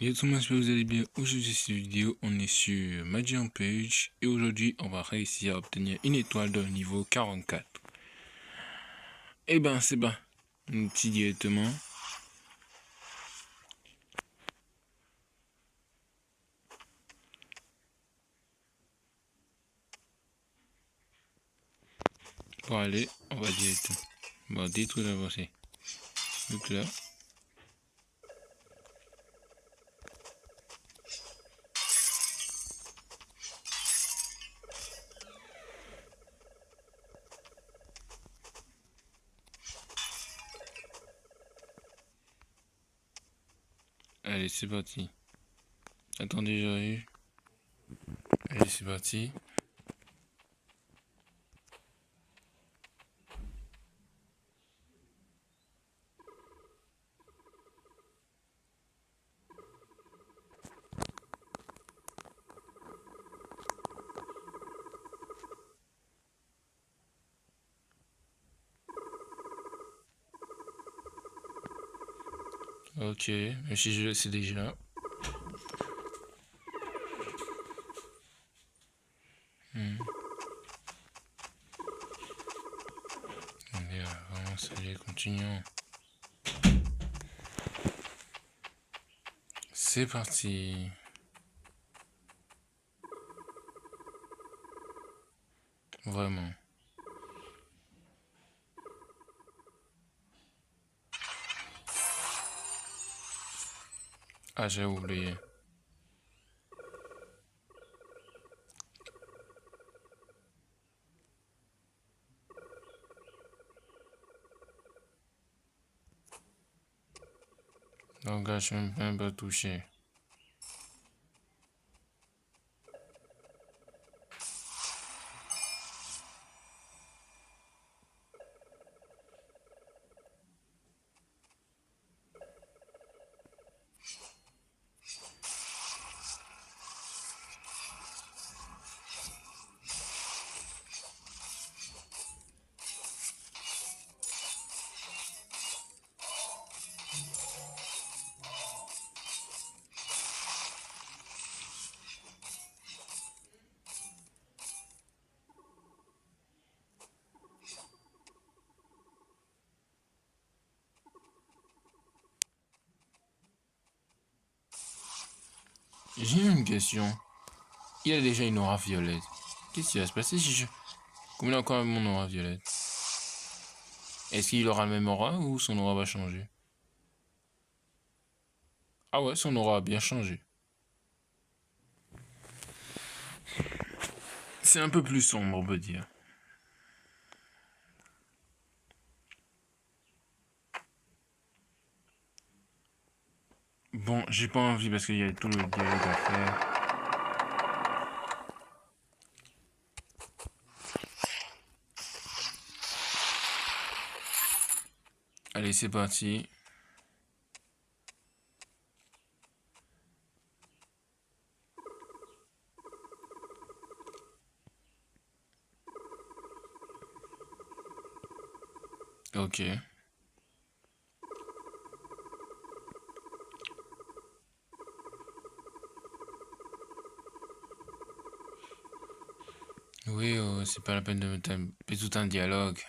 Yo tout le monde, j'espère que vous allez bien. Aujourd'hui, cette vidéo, on est sur Magic Page et aujourd'hui, on va réussir à obtenir une étoile de niveau 44. Et ben, c'est bon. On petit directement. Pour aller, on va directement. On va détruire d'abord c'est. Donc là. Allez, c'est parti. Attendez, j'arrive. Allez, c'est parti. Ok, même si je le sais déjà. Allez, avance, allez, continuons. C'est parti. Vraiment. Ah, j'ai oublié. Donc, je suis même pas touché. J'ai une question. Il a déjà une aura violette. Qu'est-ce qui va se passer si je combine encore mon aura violette? Est-ce qu'il aura le même aura ou son aura va changer? Ah ouais, son aura a bien changé. C'est un peu plus sombre, on peut dire. Bon, j'ai pas envie parce qu'il y a tout le dialogue à faire. Allez, c'est parti. Ok. Oui, c'est pas la peine de me taper tout un dialogue.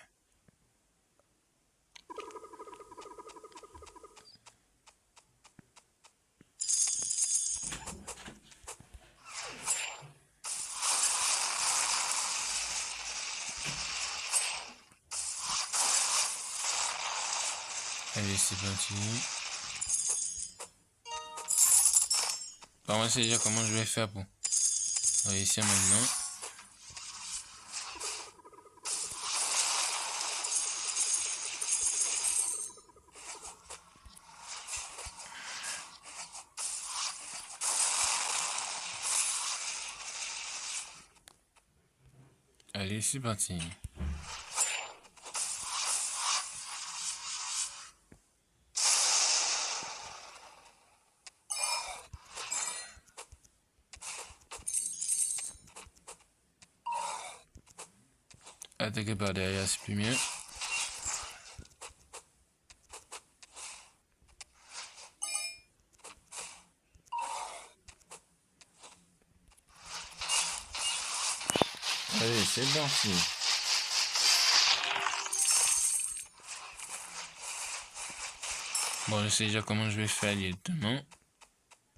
Allez, c'est parti. On va essayer déjà comment je vais faire pour réussir maintenant. Allez, c'est parti. Attaquer par derrière, c'est plus mieux. Allez, c'est parti. Bon, je sais déjà comment je vais faire directement.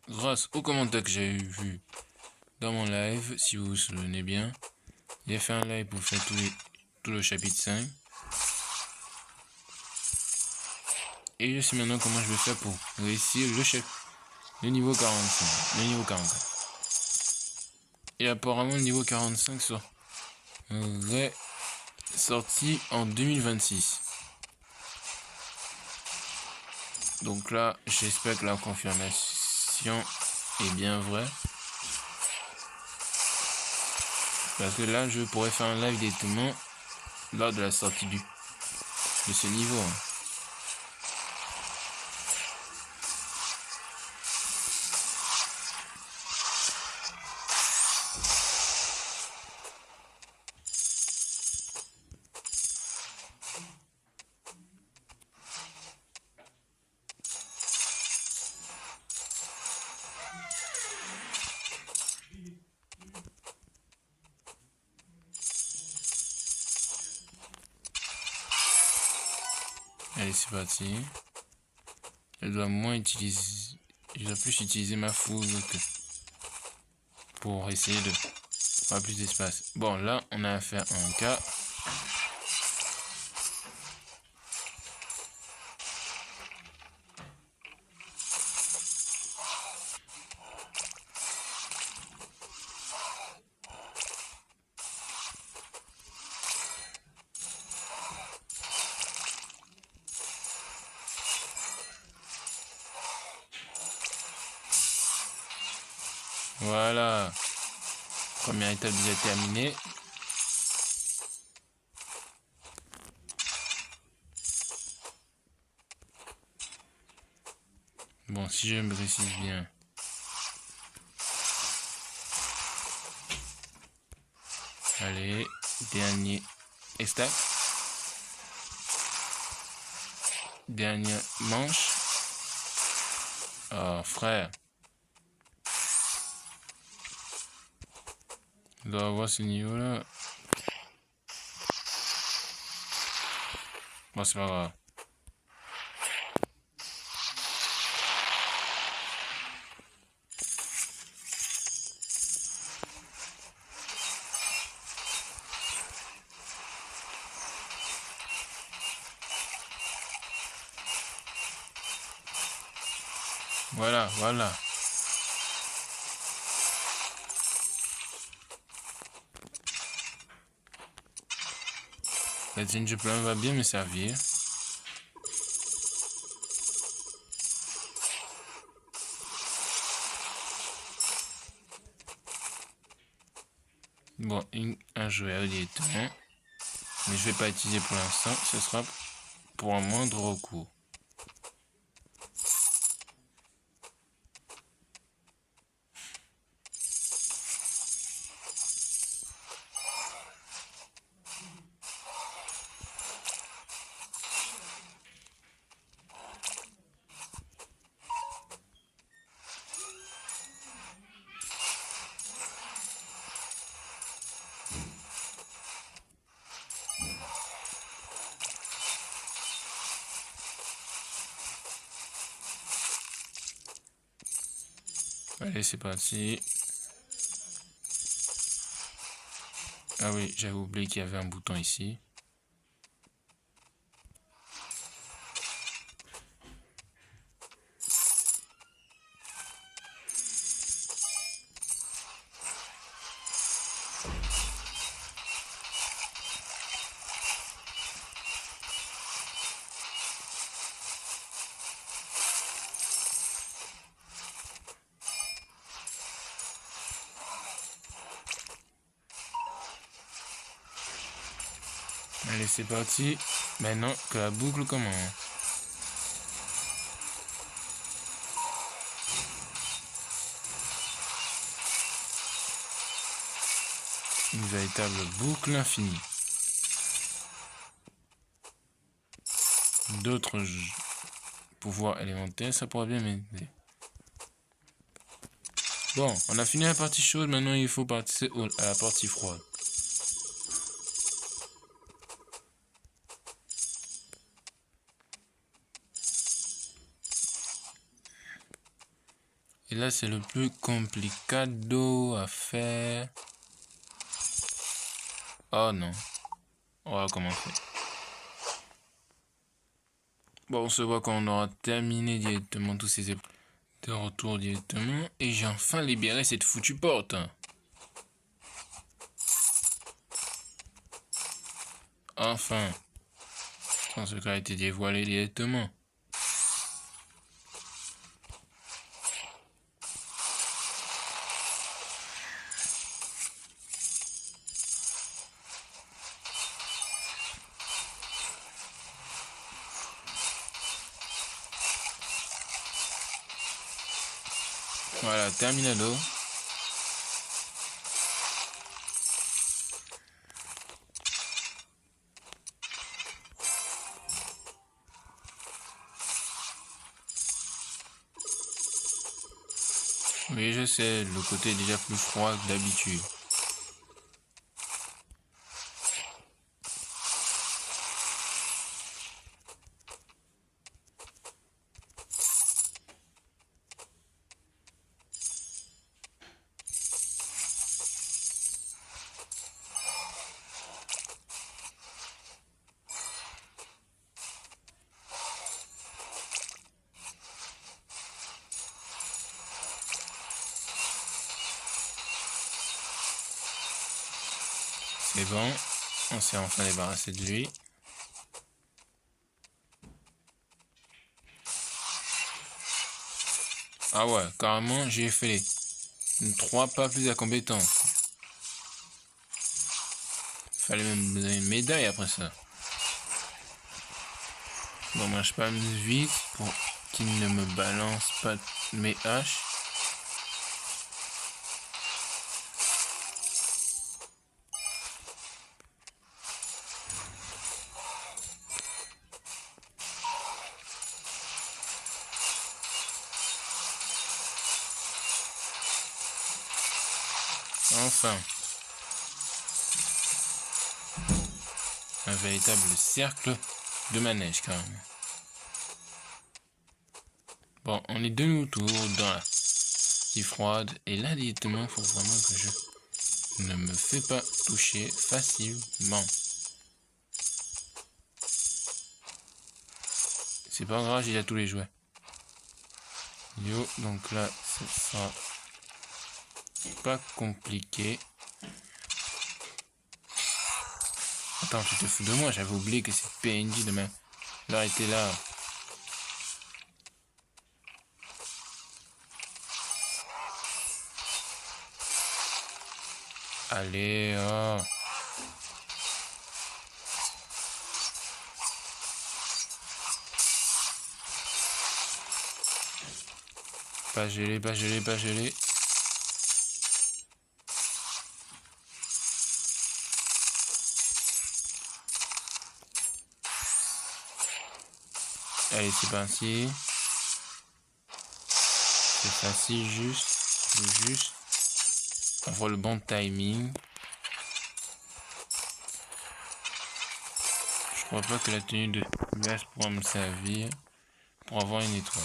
Grâce aux commentaires que j'ai vu dans mon live, si vous vous souvenez bien, j'ai fait un live pour faire tout le chapitre 5. Et je sais maintenant comment je vais faire pour réussir le niveau 45, le niveau 44. Et apparemment le niveau 45 serait sorti en 2026. Donc là, j'espère que la confirmation est bien vraie. Parce que là, je pourrais faire un live directement lors de la sortie de ce niveau. Allez, c'est parti. Je dois plus utiliser ma fougue pour essayer de avoir plus d'espace. Bon, là, on a affaire à un cas. Voilà. Première étape déjà terminée. Bon, si je me précise bien. Allez, dernier stack. Dernière manche. Oh, frère. Je dois avoir ce niveau-là. Bon, c'est pas grave. Voilà, voilà. La ginger plan va bien me servir. Bon, un joueur directement. Mais je vais pas utiliser pour l'instant. Ce sera pour un moindre recours. Allez, c'est parti. Ah oui, j'avais oublié qu'il y avait un bouton ici. Allez, c'est parti. Maintenant que la boucle commence. Une véritable boucle infinie. D'autres pouvoirs élémentaires, ça pourrait bien m'aider. Bon, on a fini la partie chaude, maintenant il faut passer à la partie froide. Et là, c'est le plus complicado à faire. Oh non. On va commencer. Bon, on se voit quand on aura terminé directement tous ces épreuves. De retour directement. Et j'ai enfin libéré cette foutue porte. Enfin. Son secret a été dévoilé directement. Voilà, terminado. Oui, je sais, le côté est déjà plus froid que d'habitude. C'est bon, on s'est enfin débarrassé de lui. Ah ouais, carrément, j'ai fait les 3 pas plus incompétents. Fallait même me donner une médaille après ça. Bon, moi je pas vite pour qu'il ne me balance pas mes haches. Enfin. Un véritable cercle de manège quand même. Bon, on est de nouveau dans la vie froide. Et là, directement, il faut vraiment que je ne me fais pas toucher facilement. C'est pas grave, j'ai déjà tous les jouets. Yo, donc là, ce sera pas compliqué. Attends, tu te fous de moi, j'avais oublié que c'est PNJ demain. Là, était là. Allez, oh. Pas gelé, pas gelé, pas gelé. Allez, c'est parti. C'est facile, juste. On voit le bon timing. Je crois pas que la tenue de glace pourra me servir pour avoir une étoile.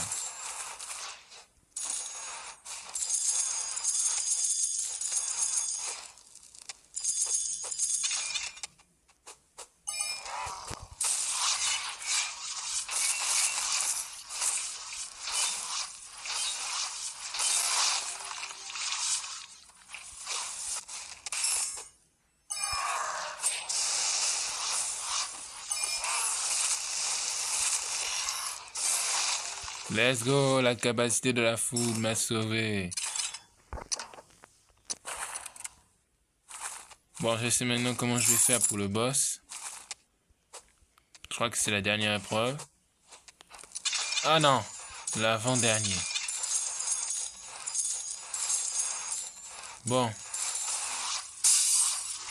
Let's go, la capacité de la foule m'a sauvé. Bon, je sais maintenant comment je vais faire pour le boss. Je crois que c'est la dernière épreuve. Ah non, l'avant-dernier. Bon.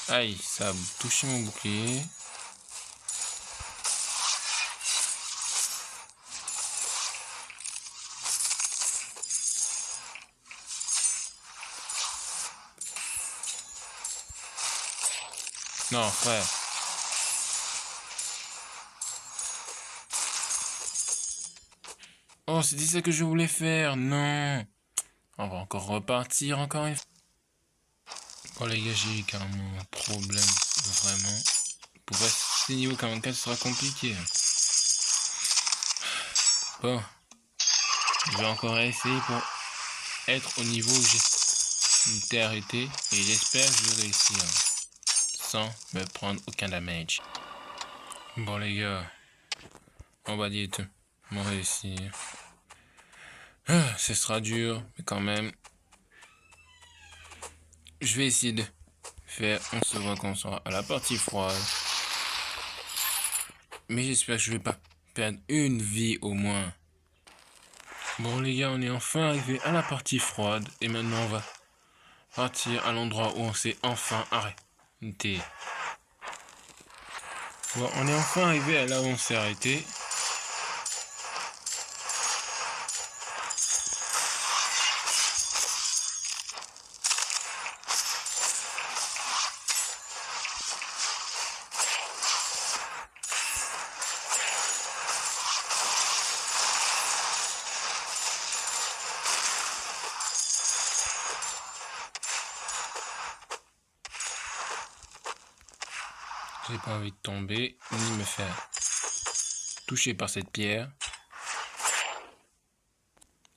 Aïe, ça a touché mon bouclier. Non, frère. Oh, c'était ça que je voulais faire. Non. On va encore repartir encore une fois. Bon les gars, j'ai eu carrément un problème, vraiment. Pour passer niveau 44, ce sera compliqué. Bon, je vais encore essayer pour être au niveau où j'ai arrêté. Et j'espère que je vais réussir. Sans me prendre aucun damage. Bon les gars, on va dire tout. On va réussir. Ce sera dur, mais quand même. Je vais essayer de faire. On se voit quand on sera à la partie froide. Mais j'espère que je vais pas perdre une vie au moins. Bon les gars, on est enfin arrivé à la partie froide. Et maintenant on va partir à l'endroit où on s'est enfin arrêté. Bon, on est enfin arrivé à là où on s'est arrêté. J'ai pas envie de tomber, ni me faire toucher par cette pierre.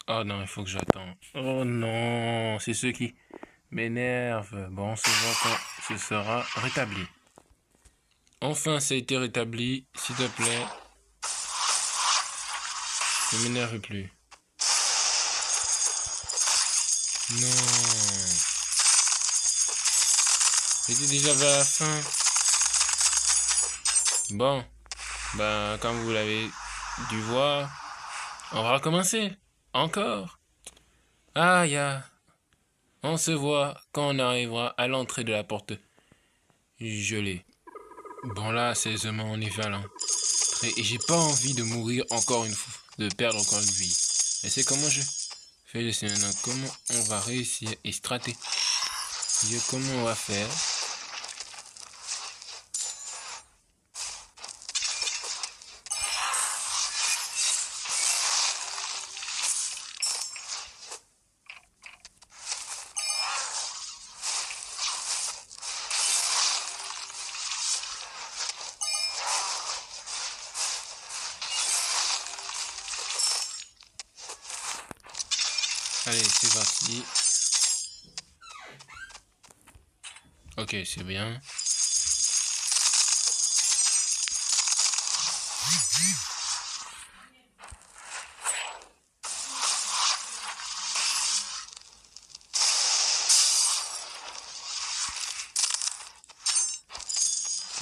Oh non, il faut que j'attende. Oh non, c'est ce qui m'énerve. Bon, on se voit quand ce sera rétabli. Enfin, ça a été rétabli. S'il te plaît. Ne m'énerve plus. Non. J'étais déjà vers la fin. Bon. Ben, comme vous l'avez dû voir, on va recommencer. Encore. Ah, on se voit quand on arrivera à l'entrée de la porte gelée. Bon là, sérieusement, on est vers l'entrée. Et j'ai pas envie de mourir encore une fois. De perdre encore une vie. Et c'est comment je fais. Je sais maintenant comment on va réussir et stratégiser. Comment on va faire. Allez, c'est parti. Ok, c'est bien.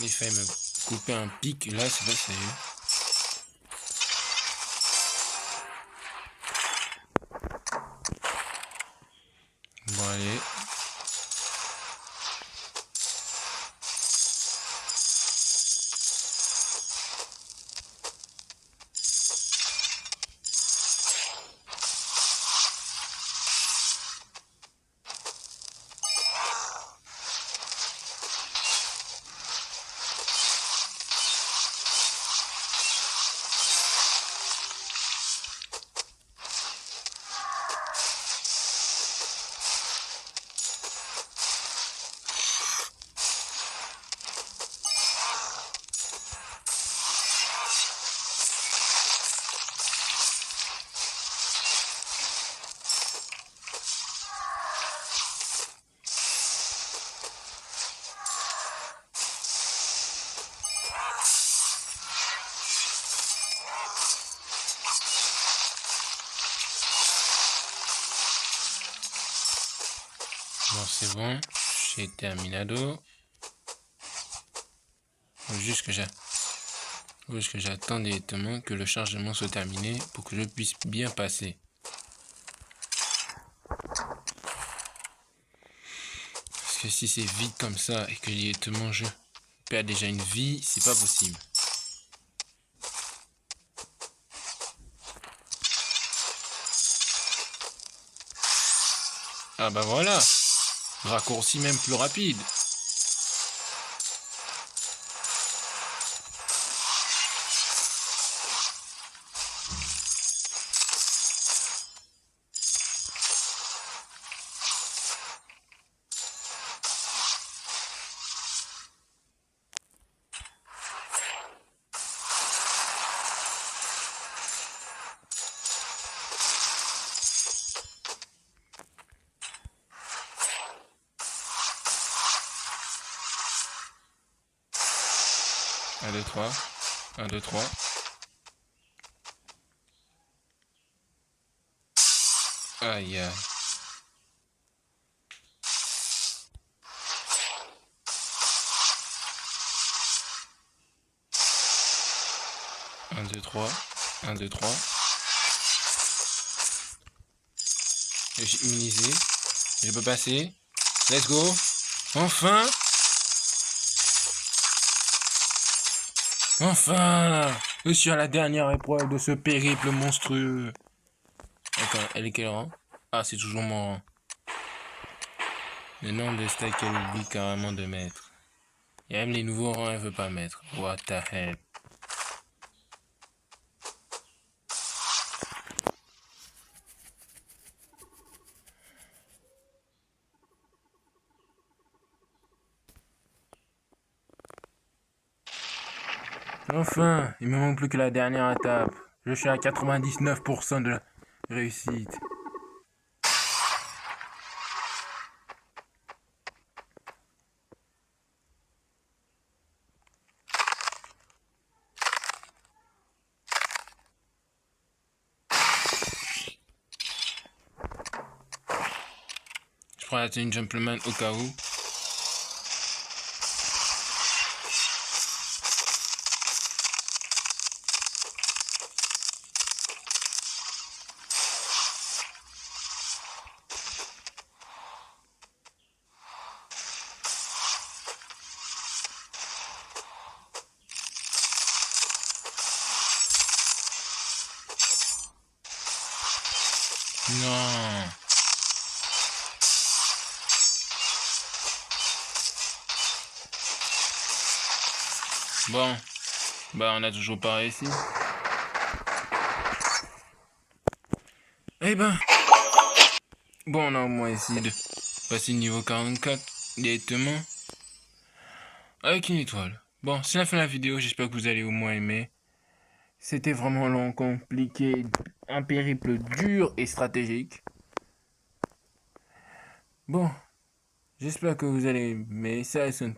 Il fait me couper un pic. Là, c'est pas sérieux. Bon, allez. Bon, c'est bon. J'ai terminado. Juste que j'attends directement que le chargement soit terminé pour que je puisse bien passer. Parce que si c'est vite comme ça et que directement je perds déjà une vie, c'est pas possible. Ah bah voilà. Raccourci même plus rapide. 1, 2, 3. 1, 2, 3. Aïe, aïe. 1, 2, 3. 1, 2, 3. J'ai immunisé. Je peux passer. Let's go. Enfin. Enfin. Je suis à la dernière épreuve de ce périple monstrueux. Attends, elle est quel rang? Ah, c'est toujours mon rang. Le nombre de stacks qu'elle oublie carrément de mettre. Et même les nouveaux rangs, elle veut pas mettre. What the hell. Enfin, il me manque plus que la dernière étape. Je suis à 99% de la réussite. Je prends la tenue gentleman au cas où. Non. Bon. Bah, on a toujours pas réussi. Eh ben. Bon, on a au moins essayé de passer le niveau 44 directement. Avec une étoile. Bon, c'est la fin de la vidéo. J'espère que vous allez au moins aimer. C'était vraiment long, compliqué. Un périple dur et stratégique. Bon. J'espère que vous allez aimer. Ça reste un